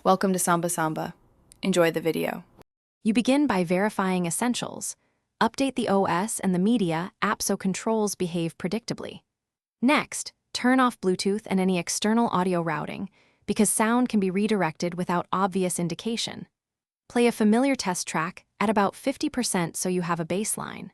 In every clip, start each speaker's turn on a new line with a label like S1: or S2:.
S1: Welcome to Samba Samba. Enjoy the video.
S2: You begin by verifying essentials. Update the OS and the media app so controls behave predictably. Next, turn off Bluetooth and any external audio routing, because sound can be redirected without obvious indication. Play a familiar test track at about 50% so you have a baseline.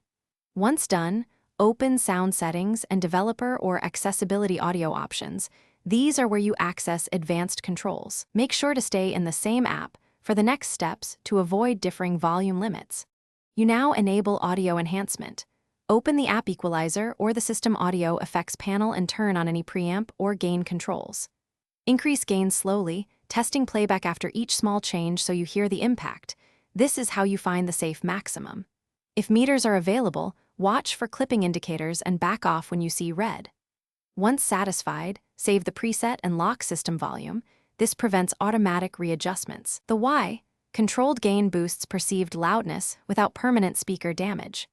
S2: Once done, open sound settings and developer or accessibility audio options. These are where you access advanced controls. Make sure to stay in the same app for the next steps to avoid differing volume limits. You now enable audio enhancement. Open the app equalizer or the system audio effects panel and turn on any preamp or gain controls. Increase gain slowly, testing playback after each small change so you hear the impact. This is how you find the safe maximum. If meters are available, watch for clipping indicators and back off when you see red. Once satisfied, save the preset and lock system volume. This prevents automatic readjustments. The why: controlled gain boosts perceived loudness without permanent speaker damage.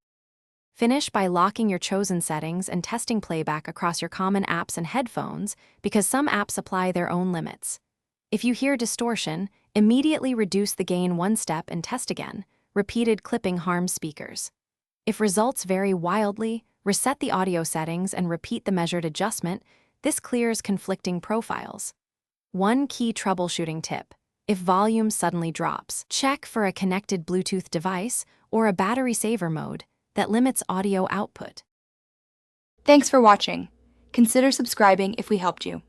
S2: Finish by locking your chosen settings and testing playback across your common apps and headphones, because some apps apply their own limits. If you hear distortion, immediately reduce the gain one step and test again. Repeated clipping harms speakers. If results vary wildly, reset the audio settings and repeat the measured adjustment. This clears conflicting profiles. One key troubleshooting tip: if volume suddenly drops, check for a connected Bluetooth device or a battery saver mode that limits audio output.
S3: Thanks for watching. Consider subscribing if we helped you.